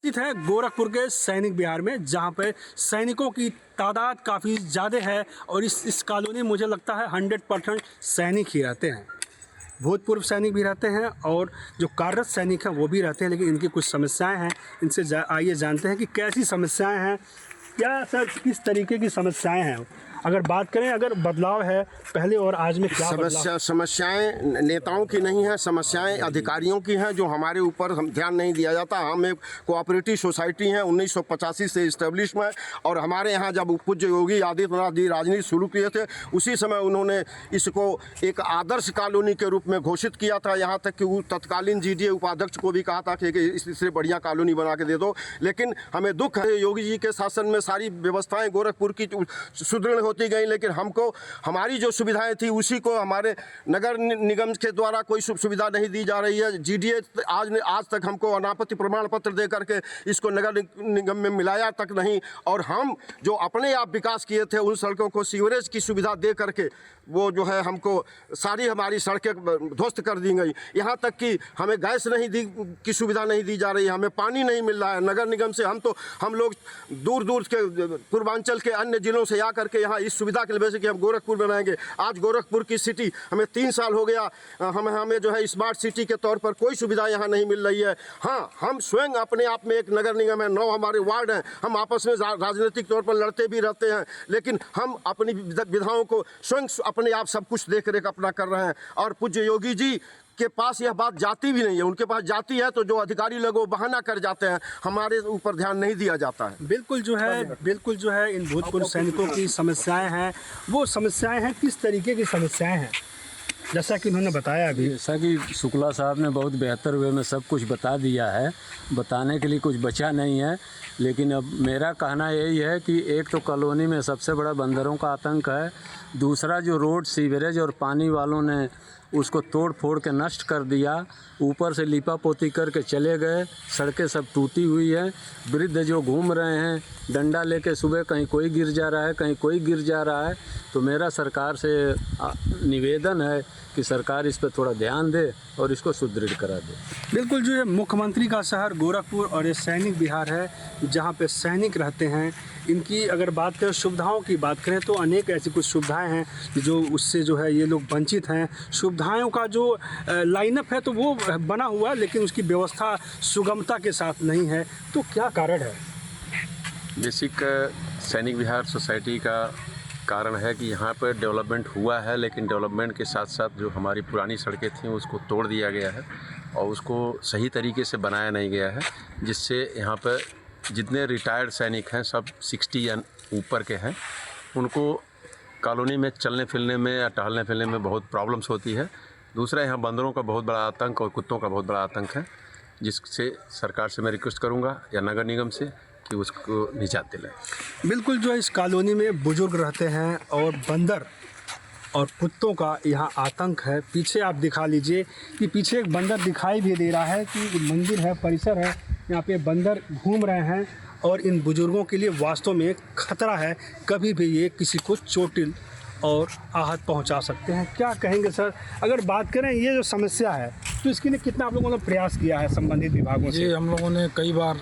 स्थित है गोरखपुर के सैनिक विहार में, जहां पे सैनिकों की तादाद काफ़ी ज़्यादा है और इस कॉलोनी में मुझे लगता है 100% सैनिक ही रहते हैं। भूतपूर्व सैनिक भी रहते हैं और जो कार्यरत सैनिक हैं वो भी रहते हैं, लेकिन इनकी कुछ समस्याएं हैं। इनसे आइए जानते हैं कि कैसी समस्याएं हैं, क्या सर किस तरीके की समस्याएं हैं। अगर बात करें, अगर बदलाव है पहले और आज में, क्या समस्याएं नेताओं की नहीं है, समस्याएं अधिकारियों की हैं जो हमारे ऊपर हम ध्यान नहीं दिया जाता। हम एक कोऑपरेटिव सोसाइटी हैं, 1985 से इस्टेब्लिश में, और हमारे यहाँ जब पूज्य योगी आदित्यनाथ जी राजनीति शुरू किए थे उसी समय उन्होंने इसको एक आदर्श कॉलोनी के रूप में घोषित किया था। यहाँ तक कि वो तत्कालीन जीडीए उपाध्यक्ष को भी कहा था कि इससे बढ़िया कॉलोनी बना के दे दो। लेकिन हमें दुख है, योगी जी के शासन में सारी व्यवस्थाएँ गोरखपुर की सुदृढ़ होती गई, लेकिन हमको हमारी जो सुविधाएं थी उसी को हमारे नगर निगम के द्वारा कोई सुविधा नहीं दी जा रही है। जीडीए आज तक हमको अनापत्ति प्रमाण पत्र दे करके इसको नगर निगम में मिलाया तक नहीं, और हम जो अपने आप विकास किए थे उन सड़कों को सीवरेज की सुविधा दे करके वो जो है हमको सारी हमारी सड़कें ध्वस्त कर दी गई। यहाँ तक कि हमें गैस की सुविधा नहीं दी जा रही है, हमें पानी नहीं मिल रहा है नगर निगम से। हम लोग दूर दूर के पूर्वांचल के अन्य जिलों से आकर के यहाँ इस सुविधा के लिए वैसे कि हम गोरखपुर में रहेंगे। आज गोरखपुर की सिटी हमें 3 साल हो गया, हमें जो है स्मार्ट सिटी के तौर पर कोई सुविधा यहाँ नहीं मिल रही है। हाँ, हम स्वयं अपने आप में एक नगर निगम है, 9 हमारे वार्ड हैं, हम आपस में राजनीतिक तौर पर लड़ते भी रहते हैं, लेकिन हम अपनी विधाओं को स्वयं अपने आप सब कुछ देख रेख अपना कर रहे हैं। और पूज्य योगी जी के पास यह बात जाती भी नहीं है। उनके पास जाती है तो जो अधिकारी लोग वो बहाना कर जाते हैं, हमारे ऊपर ध्यान नहीं दिया जाता है। बिल्कुल जो है इन भूतपूर्व सैनिकों की समस्याएं हैं, वो समस्याएं हैं किस तरीके की समस्याएं हैं, जैसा कि उन्होंने बताया अभी। जैसा कि शुक्ला साहब ने बहुत बेहतर वे में सब कुछ बता दिया है, बताने के लिए कुछ बचा नहीं है। लेकिन अब मेरा कहना यही है कि एक तो कॉलोनी में सबसे बड़ा बंदरों का आतंक है, दूसरा जो रोड सीवरेज और पानी वालों ने उसको तोड़ फोड़ के नष्ट कर दिया, ऊपर से लीपा पोती करके चले गए, सड़कें सब टूटी हुई है। वृद्ध जो घूम रहे हैं डंडा लेके, सुबह कहीं कोई गिर जा रहा है, कहीं कोई गिर जा रहा है। तो मेरा सरकार से निवेदन है कि सरकार इस पर थोड़ा ध्यान दे और इसको सुदृढ़ करा दे। बिल्कुल, जो है मुख्यमंत्री का शहर गोरखपुर और ये सैनिक विहार है जहाँ पे सैनिक रहते हैं। इनकी अगर बात करें, सुविधाओं की बात करें तो अनेक ऐसी कुछ सुविधाएं हैं जो उससे जो है ये लोग वंचित हैं। सुविधाओं का जो लाइनअप है तो वो बना हुआ है, लेकिन उसकी व्यवस्था सुगमता के साथ नहीं है। तो क्या कारण है? बेसिक सैनिक विहार सोसाइटी का कारण है कि यहाँ पर डेवलपमेंट हुआ है, लेकिन डेवलपमेंट के साथ साथ जो हमारी पुरानी सड़कें थीं उसको तोड़ दिया गया है और उसको सही तरीके से बनाया नहीं गया है, जिससे यहाँ पर जितने रिटायर्ड सैनिक हैं सब 60 या ऊपर के हैं, उनको कॉलोनी में चलने फिरने में या टहलने फिरने में बहुत प्रॉब्लम्स होती है। दूसरा, यहाँ बंदरों का बहुत बड़ा आतंक और कुत्तों का बहुत बड़ा आतंक है, जिससे सरकार से मैं रिक्वेस्ट करूँगा या नगर निगम से कि उसको निजात दिलाए। बिल्कुल, जो इस कॉलोनी में बुजुर्ग रहते हैं और बंदर और कुत्तों का यहाँ आतंक है। पीछे आप दिखा लीजिए कि पीछे एक बंदर दिखाई भी दे रहा है कि मंदिर है, परिसर है, यहाँ पे बंदर घूम रहे हैं और इन बुजुर्गों के लिए वास्तव में खतरा है, कभी भी ये किसी को चोटिल और आहत पहुंचा सकते हैं। क्या कहेंगे सर, अगर बात करें ये जो समस्या है तो इसके लिए कितना आप लोगों ने प्रयास किया है संबंधित विभागों से? जी, हम लोगों ने कई बार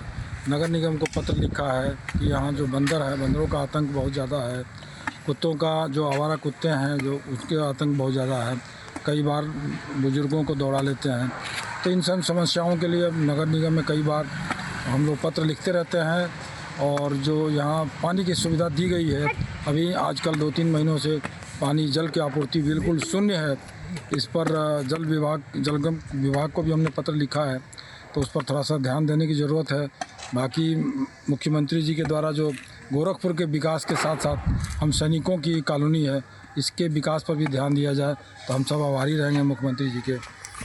नगर निगम को पत्र लिखा है कि यहाँ जो बंदर है, बंदरों का आतंक बहुत ज़्यादा है, कुत्तों का जो आवारा कुत्ते हैं जो उसके आतंक बहुत ज़्यादा है, कई बार बुजुर्गों को दौड़ा लेते हैं। तो इन सब समस्याओं के लिए नगर निगम में कई बार हम लोग पत्र लिखते रहते हैं। और जो यहाँ पानी की सुविधा दी गई है, अभी आजकल 2-3 महीनों से पानी जल की आपूर्ति बिल्कुल शून्य है। इस पर जलगम विभाग को भी हमने पत्र लिखा है, तो उस पर थोड़ा सा ध्यान देने की ज़रूरत है। बाकी मुख्यमंत्री जी के द्वारा जो गोरखपुर के विकास के साथ साथ हम सैनिकों की कॉलोनी है, इसके विकास पर भी ध्यान दिया जाए तो हम सब आभारी रहेंगे मुख्यमंत्री जी के।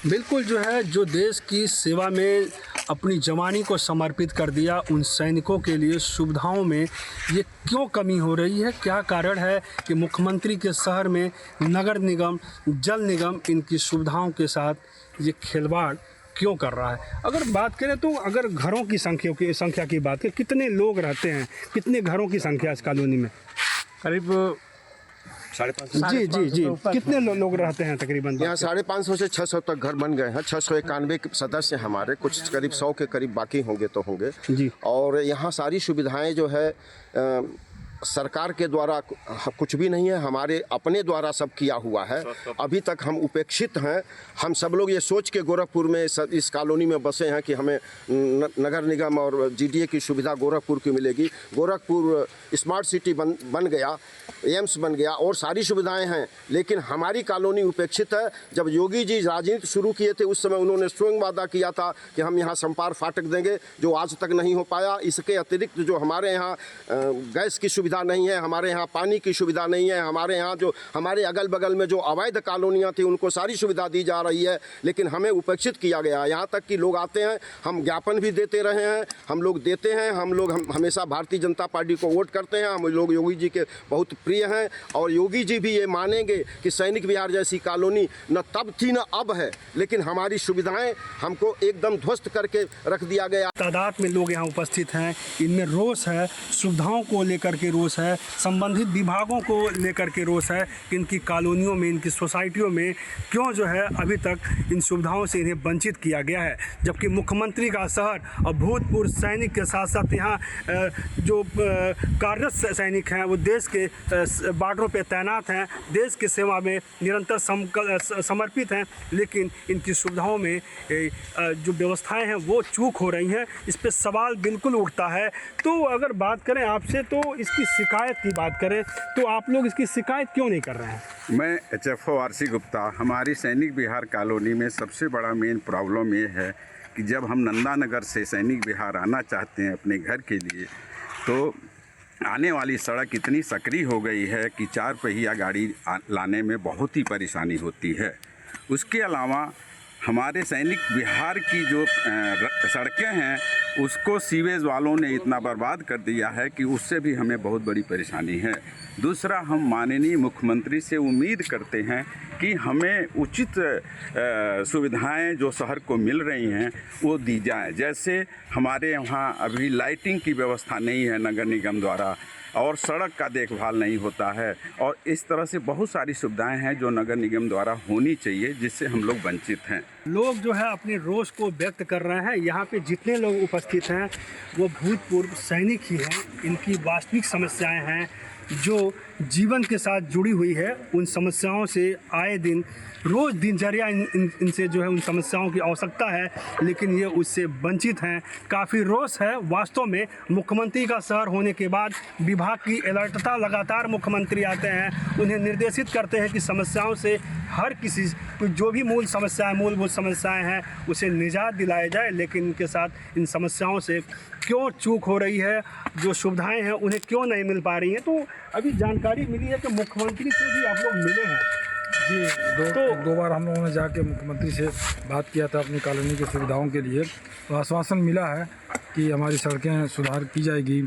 बिल्कुल, जो है जो देश की सेवा में अपनी जवानी को समर्पित कर दिया, उन सैनिकों के लिए सुविधाओं में ये क्यों कमी हो रही है? क्या कारण है कि मुख्यमंत्री के शहर में नगर निगम, जल निगम इनकी सुविधाओं के साथ ये खिलवाड़ क्यों कर रहा है? अगर बात करें तो अगर घरों की संख्या की बात करें, कितने लोग रहते हैं, कितने घरों की संख्या इस कॉलोनी में? करीब जी जी जी, कितने लोग रहते हैं तकरीबन? यहाँ 550 से 600 तक घर बन गए हैं। 691 सदस्य हमारे, कुछ करीब 100 के करीब बाकी होंगे तो होंगे जी। और यहाँ सारी सुविधाएं जो है सरकार के द्वारा कुछ भी नहीं है, हमारे अपने द्वारा सब किया हुआ है। अभी तक हम उपेक्षित हैं। हम सब लोग ये सोच के गोरखपुर में इस कॉलोनी में बसे हैं कि हमें नगर निगम और जीडीए की सुविधा गोरखपुर की मिलेगी। गोरखपुर स्मार्ट सिटी बन गया, एम्स बन गया और सारी सुविधाएं हैं, लेकिन हमारी कॉलोनी उपेक्षित है। जब योगी जी राजनीति शुरू किए थे उस समय उन्होंने स्वयं वादा किया था कि हम यहाँ संपार फाटक देंगे, जो आज तक नहीं हो पाया। इसके अतिरिक्त जो हमारे यहाँ गैस की सुविधा नहीं है, हमारे यहाँ पानी की सुविधा नहीं है, हमारे यहाँ जो हमारे अगल बगल में जो अवैध कॉलोनियाँ थी उनको सारी सुविधा दी जा रही है, लेकिन हमें उपेक्षित किया गया। यहाँ तक कि लोग आते हैं, हम ज्ञापन भी देते रहे हैं, हम लोग देते हैं, हम हमेशा भारतीय जनता पार्टी को वोट करते हैं। हम लोग योगी जी के बहुत प्रिय हैं और योगी जी भी ये मानेंगे कि सैनिक विहार जैसी कॉलोनी न तब थी न अब है, लेकिन हमारी सुविधाएं हमको एकदम ध्वस्त करके रख दिया गया। तादाद में लोग यहाँ उपस्थित हैं, इनमें रोष है, सुविधाओं को लेकर के रोष है, संबंधित विभागों को लेकर के रोष है कि इनकी कॉलोनियों में, इनकी सोसाइटियों में क्यों जो है अभी तक इन सुविधाओं से इन्हें वंचित किया गया है। जबकि मुख्यमंत्री का शहर और भूतपूर्व सैनिक के साथ साथ यहाँ जो कार्यरत सैनिक हैं वो देश के बॉर्डरों पे तैनात हैं, देश की सेवा में निरंतर समर्पित हैं, लेकिन इनकी सुविधाओं में जो व्यवस्थाएं हैं वो चूक हो रही हैं। इस पे सवाल बिल्कुल उठता है। तो अगर बात करें आपसे, तो इसकी शिकायत की बात करें तो आप लोग इसकी शिकायत क्यों नहीं कर रहे हैं? मैं HFO आरसी गुप्ता। हमारी सैनिक विहार कॉलोनी में सबसे बड़ा मेन प्रॉब्लम ये है कि जब हम नंदा नगर से सैनिक विहार आना चाहते हैं अपने घर के लिए, तो आने वाली सड़क इतनी सकरी हो गई है कि 4 पहिया गाड़ी लाने में बहुत ही परेशानी होती है। उसके अलावा हमारे सैनिक विहार की जो सड़कें हैं उसको सीवेज वालों ने इतना बर्बाद कर दिया है कि उससे भी हमें बहुत बड़ी परेशानी है। दूसरा, हम माननीय मुख्यमंत्री से उम्मीद करते हैं कि हमें उचित सुविधाएं जो शहर को मिल रही हैं वो दी जाएं। जैसे हमारे यहाँ अभी लाइटिंग की व्यवस्था नहीं है नगर निगम द्वारा, और सड़क का देखभाल नहीं होता है, और इस तरह से बहुत सारी सुविधाएं हैं जो नगर निगम द्वारा होनी चाहिए, जिससे हम लोग वंचित हैं। लोग जो है अपने रोष को व्यक्त कर रहे हैं। यहाँ पे जितने लोग उपस्थित हैं वो भूतपूर्व सैनिक ही हैं। इनकी वास्तविक समस्याएं हैं जो जीवन के साथ जुड़ी हुई है। उन समस्याओं से आए दिन रोज़ दिनचर्या इनसे जो है उन समस्याओं की आवश्यकता है, लेकिन ये उससे वंचित हैं। काफ़ी रोष है वास्तव में। मुख्यमंत्री का शहर होने के बाद विभाग की अलर्टता, लगातार मुख्यमंत्री आते हैं, उन्हें निर्देशित करते हैं कि समस्याओं से हर किसी जो भी मूलभूत समस्याएं हैं उसे निजात दिलाया जाए, लेकिन इनके साथ इन समस्याओं से क्यों चूक हो रही है, जो सुविधाएं हैं उन्हें क्यों नहीं मिल पा रही हैं। तो अभी जानकारी मिली है कि मुख्यमंत्री से भी आप लोग मिले हैं। जी, दो बार हम लोगों ने जाके मुख्यमंत्री से बात किया था अपनी कॉलोनी की सुविधाओं के लिए, तो आश्वासन मिला है कि हमारी सड़कें सुधार की जाएगी,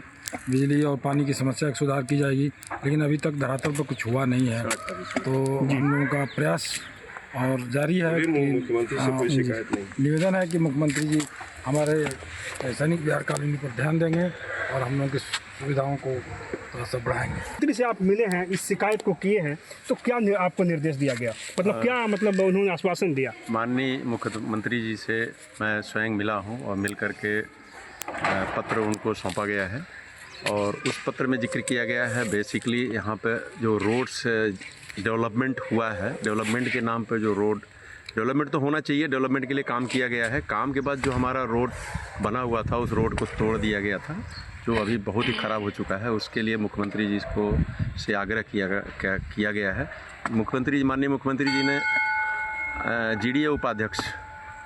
बिजली और पानी की समस्या का सुधार की जाएगी, लेकिन अभी तक धरातल पर कुछ हुआ नहीं है। तो हम लोगों का प्रयास और जारी है कि निवेदन है कि मुख्यमंत्री जी हमारे सैनिक विहार कॉलोनी पर ध्यान देंगे और हम लोगों की सुविधाओं को थोड़ा सा बढ़ाएंगे। मंत्री से आप मिले हैं, इस शिकायत को किए हैं, तो क्या आपको निर्देश दिया गया? मतलब क्या उन्होंने आश्वासन दिया? माननीय मुख्यमंत्री जी से मैं स्वयं मिला हूं और मिल कर के पत्र उनको सौंपा गया है, और उस पत्र में जिक्र किया गया है बेसिकली यहाँ पे जो रोड्स डेवलपमेंट हुआ है, डेवलपमेंट के नाम पे जो रोड डेवलपमेंट तो होना चाहिए, डेवलपमेंट के लिए काम किया गया है। काम के बाद जो हमारा रोड बना हुआ था उस रोड को तोड़ दिया गया था, जो अभी बहुत ही ख़राब हो चुका है। उसके लिए मुख्यमंत्री जी से आग्रह किया गया है। माननीय मुख्यमंत्री जी ने जीडीए उपाध्यक्ष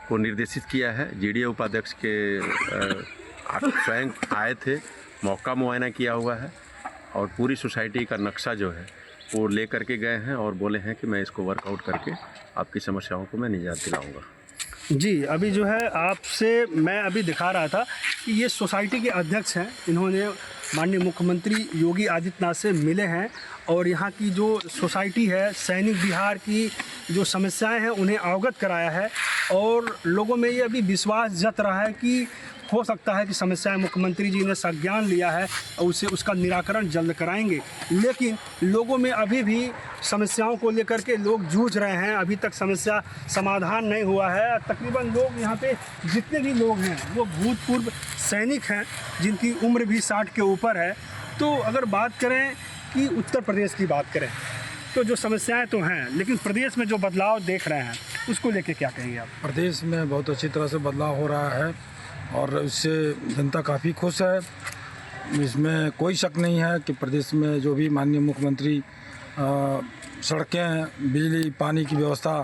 को निर्देशित किया है। जीडीए उपाध्यक्ष के स्वयं आए थे, मौका मुआयना किया हुआ है, और पूरी सोसाइटी का नक्शा जो है वो ले करके गए हैं और बोले हैं कि मैं इसको वर्कआउट करके आपकी समस्याओं को मैं निजात दिलाऊंगा। जी, अभी जो है आपसे मैं अभी दिखा रहा था कि ये सोसाइटी के अध्यक्ष हैं। इन्होंने माननीय मुख्यमंत्री योगी आदित्यनाथ से मिले हैं और यहाँ की जो सोसाइटी है, सैनिक विहार की जो समस्याएं हैं उन्हें अवगत कराया है, और लोगों में ये अभी विश्वास जत रहा है कि हो सकता है कि समस्याएं मुख्यमंत्री जी ने संज्ञान लिया है और उसका निराकरण जल्द कराएंगे, लेकिन लोगों में अभी भी समस्याओं को लेकर के लोग जूझ रहे हैं। अभी तक समस्या समाधान नहीं हुआ है। तकरीबन लोग यहाँ पे जितने भी लोग हैं वो भूतपूर्व सैनिक हैं जिनकी उम्र भी 60 के ऊपर है। तो अगर बात करें कि उत्तर प्रदेश की बात करें तो जो समस्याएं तो हैं, लेकिन प्रदेश में जो बदलाव देख रहे हैं उसको लेके क्या कहेंगे आप? प्रदेश में बहुत अच्छी तरह से बदलाव हो रहा है और इससे जनता काफ़ी खुश है। इसमें कोई शक नहीं है कि प्रदेश में जो भी माननीय मुख्यमंत्री सड़कें, बिजली, पानी की व्यवस्था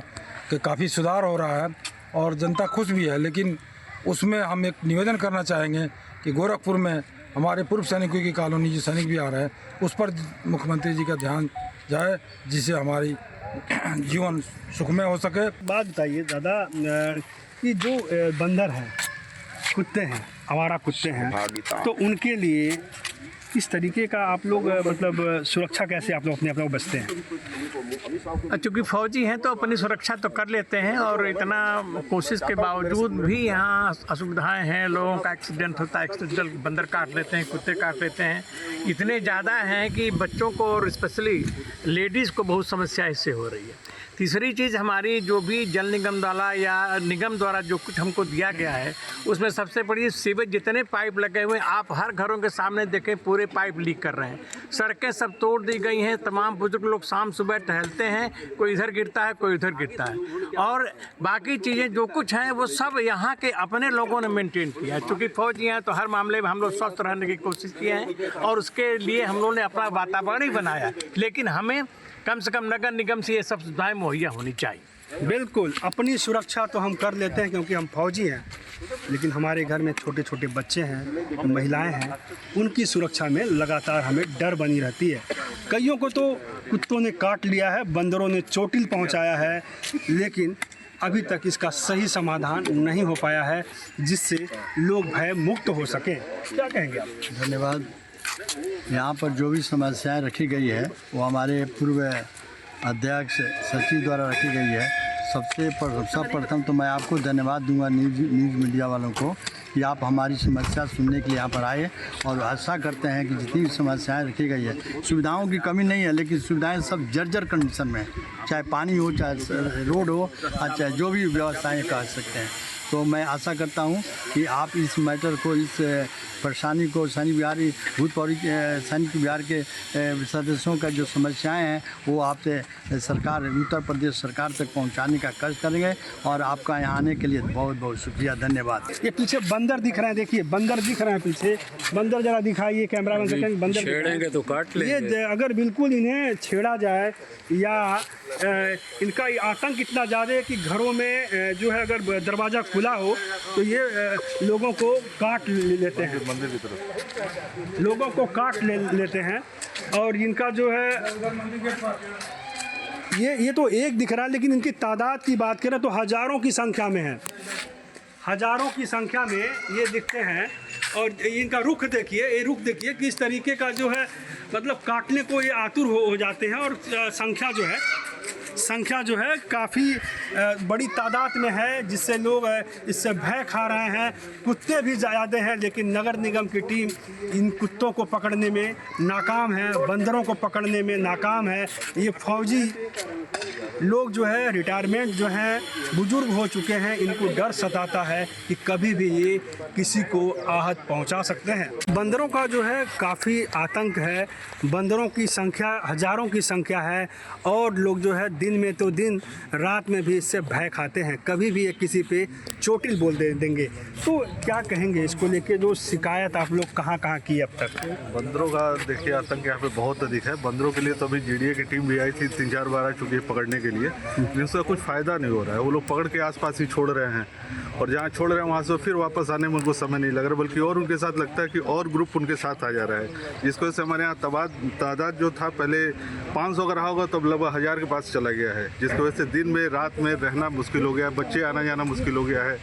के काफ़ी सुधार हो रहा है और जनता खुश भी है। लेकिन उसमें हम एक निवेदन करना चाहेंगे कि गोरखपुर में हमारे पूर्व सैनिकों की कॉलोनी जो सैनिक विहार है उस पर मुख्यमंत्री जी का ध्यान जाए, जिससे हमारी जीवन सुखमय हो सके। बात बताइए दादा कि जो बंदर हैं, कुत्ते हैं, आवारा कुत्ते हैं, तो उनके लिए किस तरीके का आप लोग मतलब सुरक्षा कैसे आप लोग अपने आप को बचते हैं? चूँकि फौजी हैं तो अपनी सुरक्षा तो कर लेते हैं और इतना कोशिश के बावजूद भी यहाँ असुविधाएं हैं। लोगों का एक्सीडेंट होता है, एक्सीडेंटल बंदर काट लेते हैं, कुत्ते काट लेते हैं। इतने ज़्यादा हैं कि बच्चों को और स्पेशली लेडीज़ को बहुत समस्या इससे हो रही है। तीसरी चीज़, हमारी जो भी जल निगम द्वारा या निगम द्वारा जो कुछ हमको दिया गया है उसमें सबसे बड़ी सीवेज जितने पाइप लगे हुए हैं, आप हर घरों के सामने देखें पूरे पाइप लीक कर रहे हैं। सड़कें सब तोड़ दी गई हैं। तमाम बुजुर्ग लोग शाम सुबह टहलते हैं, कोई इधर गिरता है, कोई उधर गिरता है। और बाकी चीज़ें जो कुछ हैं वो सब यहाँ के अपने लोगों ने मेंटेन किया है। चूँकि फौजी हैं तो हर मामले में हम लोग स्वस्थ रहने की कोशिश किए हैं और उसके लिए हम लोगों ने अपना वातावरण ही बनाया। लेकिन हमें कम से कम नगर निगम से ये सब सुविधाएं मुहैया होनी चाहिए। बिल्कुल, अपनी सुरक्षा तो हम कर लेते हैं क्योंकि हम फौजी हैं, लेकिन हमारे घर में छोटे छोटे बच्चे हैं, महिलाएं हैं, उनकी सुरक्षा में लगातार हमें डर बनी रहती है। कईयों को तो कुत्तों ने काट लिया है, बंदरों ने चोटिल पहुंचाया है, लेकिन अभी तक इसका सही समाधान नहीं हो पाया है जिससे लोग भय मुक्त हो सकें। क्या कहेंगे आप? धन्यवाद। यहाँ पर जो भी समस्याएं रखी गई है वो हमारे पूर्व अध्यक्ष सचिव द्वारा रखी गई है। सर्वप्रथम तो मैं आपको धन्यवाद दूंगा न्यूज़ मीडिया वालों को कि आप हमारी समस्या सुनने के लिए यहाँ पर आए और आशा करते हैं कि जितनी भी समस्याएं रखी गई है, सुविधाओं की कमी नहीं है, लेकिन सुविधाएं सब जर्जर कंडीशन में है, चाहे पानी हो, चाहे रोड हो, चाहे जो भी व्यवस्थाएं कह सकते हैं। तो मैं आशा करता हूं कि आप इस मैटर को, इस परेशानी को सैनिक विहार भूतपूर्व सैनिक विहार के सदस्यों का जो समस्याएं हैं वो आपसे सरकार, उत्तर प्रदेश सरकार तक पहुंचाने का कष्ट करेंगे और आपका यहाँ आने के लिए बहुत बहुत शुक्रिया, धन्यवाद। ये पीछे बंदर दिख रहे हैं, देखिए बंदर दिख रहे हैं पीछे। बंदर जरा दिखाइए कैमरामैन से, बंदर छेड़ेंगे तो काट लेंगे। ये अगर बिल्कुल इन्हें छेड़ा जाए या इनका आतंक इतना ज़्यादा है कि घरों में जो है अगर दरवाज़ा खुला हो तो ये लोगों को काट लेते हैं, लोगों को काट लेते हैं। और इनका जो है ये तो एक दिख रहा है, लेकिन इनकी तादाद की बात करें तो हज़ारों की संख्या में है, हज़ारों की संख्या में ये दिखते हैं। और इनका रुख देखिए, ये रुख देखिए किस तरीके का जो है मतलब काटने को ये आतुर हो जाते हैं। और संख्या जो है काफ़ी बड़ी तादाद में है, जिससे लोग इससे भय खा रहे हैं। कुत्ते भी ज़्यादा हैं, लेकिन नगर निगम की टीम इन कुत्तों को पकड़ने में नाकाम है, बंदरों को पकड़ने में नाकाम है। ये फौजी लोग जो है रिटायरमेंट जो हैं, बुजुर्ग हो चुके हैं, इनको डर सताता है कि कभी भी ये किसी को आहत पहुंचा सकते हैं। बंदरों का जो है काफ़ी आतंक है, बंदरों की संख्या हज़ारों की संख्या है और लोग जो है दिन में तो दिन, रात में भी इससे भय खाते हैं, कभी भी ये किसी पे चोटिल बोल देंगे। तो क्या कहेंगे इसको लेके, जो शिकायत आप लोग कहाँ की अब तक? बंदरों का देखिए आतंक यहाँ पे बहुत अधिक है। बंदरों के लिए तो अभी जीडीए की टीम भी आई थी, 3-4 बार आ चुकी है पकड़ने के लिए, लेकिन उसका कुछ फ़ायदा नहीं हो रहा है। वो लोग पकड़ के आसपास ही छोड़ रहे हैं और जहाँ छोड़ रहे हैं वहाँ से फिर वापस आने में उनको समय नहीं लग रहा, बल्कि और उनके साथ लगता है कि और ग्रुप उनके साथ आ जा रहा है, जिसकी वजह से हमारे यहाँ तादाद जो था पहले 500 का रहा होगा तो अब लगभग 1000 के पास चला गया है, जिसकी वजह से दिन में रात में रहना मुश्किल हो गया है, बच्चे आना जाना मुश्किल हो गया है,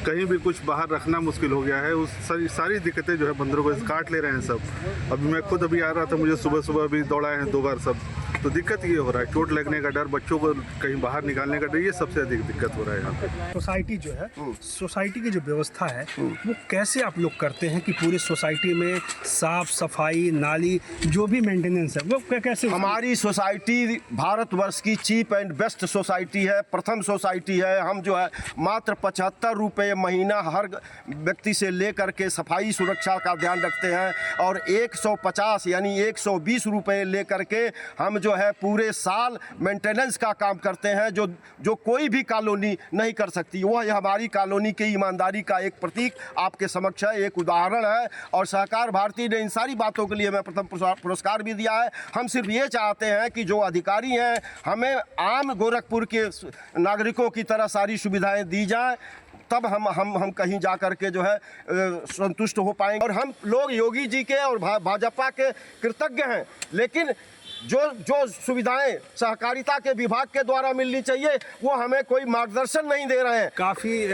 कहीं भी कुछ बाहर रखना मुश्किल हो गया है। उस सारी दिक्कतें जो है बंदरों को काट ले रहे हैं सब। अभी मैं खुद अभी आ रहा था, मुझे सुबह अभी दौड़ाए हैं 2 बार सब, तो दिक्कत ये हो रहा है, चोट लगने का डर, बच्चों को कहीं बाहर निकालने का डर, ये सबसे अधिक दिक्कत हो रहा है यहाँ पे। सोसाइटी जो है, सोसाइटी की जो व्यवस्था है वो कैसे आप लोग करते हैं कि पूरी सोसाइटी में साफ सफाई, नाली, जो भी मेंटेनेंस है वो कैसे? हमारी सोसाइटी भारतवर्ष की चीप एंड बेस्ट सोसाइटी है, प्रथम सोसाइटी है। हम जो है मात्र 75 रुपये महीना हर व्यक्ति से लेकर के सफाई सुरक्षा का ध्यान रखते हैं, और 150 यानी 120 रुपये लेकर के हम जो है पूरे साल मेंटेनेंस का काम करते हैं, जो कोई भी कॉलोनी नहीं कर सकती। वह हमारी कॉलोनी की ईमानदारी का एक प्रतीक आपके समक्ष है, एक उदाहरण है। और सहकार भारती ने इन सारी बातों के लिए मैं प्रथम पुरस्कार भी दिया है। हम सिर्फ ये चाहते हैं कि जो अधिकारी हैं हमें आम गोरखपुर के नागरिकों की तरह सारी सुविधाएं दी जाएं, तब हम कहीं जा कर के जो है संतुष्ट हो पाएंगे। और हम लोग योगी जी के और भाजपा के कृतज्ञ हैं, लेकिन जो सुविधाएं सहकारिता के विभाग के द्वारा मिलनी चाहिए वो हमें कोई मार्गदर्शन नहीं दे रहे हैं। काफ़ी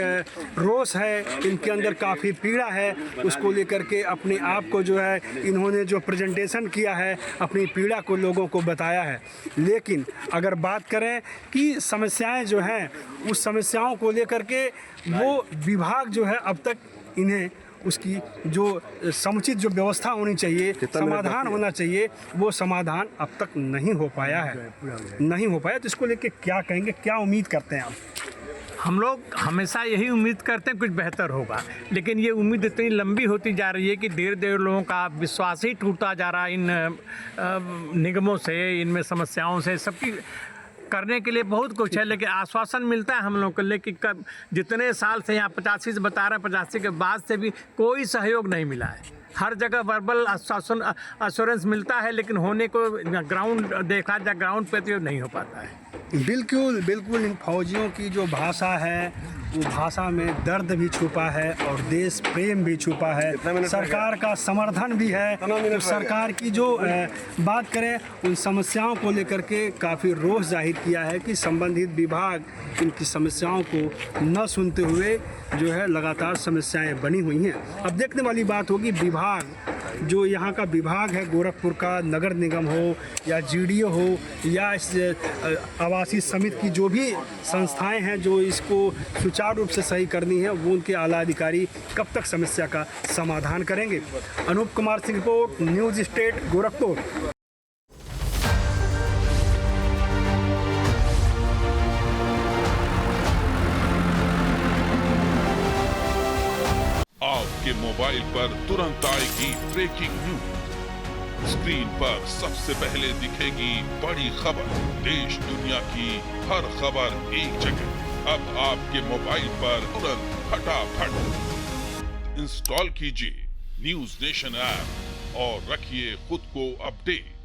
रोष है इनके अंदर, काफ़ी पीड़ा है, उसको लेकर के अपने आप को जो है इन्होंने जो प्रेजेंटेशन किया है, अपनी पीड़ा को लोगों को बताया है। लेकिन अगर बात करें कि समस्याएं जो हैं, उस समस्याओं को लेकर के वो विभाग जो है अब तक इन्हें उसकी जो समुचित जो व्यवस्था होनी चाहिए, समाधान होना चाहिए, वो समाधान अब तक नहीं हो पाया है, नहीं हो पाया। तो इसको लेके क्या कहेंगे, क्या उम्मीद करते हैं आप? हम लोग हमेशा यही उम्मीद करते हैं कुछ बेहतर होगा, लेकिन ये उम्मीद इतनी लंबी होती जा रही है कि धीरे धीरे लोगों का विश्वास ही टूटता जा रहा है इन निगमों से, इनमें समस्याओं से। सबकी करने के लिए बहुत कुछ है, लेकिन आश्वासन मिलता है हम लोग को, लेकिन कब जितने साल से यहाँ 85 से बता रहे हैं, 85 के बाद से भी कोई सहयोग नहीं मिला है। हर जगह वर्बल आश्वासन एश्योरेंस मिलता है, लेकिन होने को ग्राउंड देखा जाए, ग्राउंड पे तो नहीं हो पाता है। बिल्कुल बिल्कुल, इन फौजियों की जो भाषा है वो भाषा में दर्द भी छुपा है और देश प्रेम भी छुपा है, सरकार का समर्थन भी है। तो सरकार की जो बात करें, उन समस्याओं को लेकर के काफ़ी रोष जाहिर किया है कि संबंधित विभाग इनकी समस्याओं को न सुनते हुए जो है लगातार समस्याएं बनी हुई हैं। अब देखने वाली बात होगी विभाग, जो यहाँ का विभाग है गोरखपुर का, नगर निगम हो या जीडीओ हो या इस आवासीय समिति की जो भी संस्थाएं हैं जो इसको सुचारू रूप से सही करनी है, वो उनके आला अधिकारी कब तक समस्या का समाधान करेंगे। Anoop Kumar Singh report, news state Gorakhpur. आपके मोबाइल पर तुरंत आएगी ब्रेकिंग न्यूज, स्क्रीन पर सबसे पहले दिखेगी बड़ी खबर, देश दुनिया की हर खबर एक जगह। अब आपके मोबाइल पर तुरंत फटाफट इंस्टॉल कीजिए न्यूज़ नेशन ऐप और रखिए खुद को अपडेट।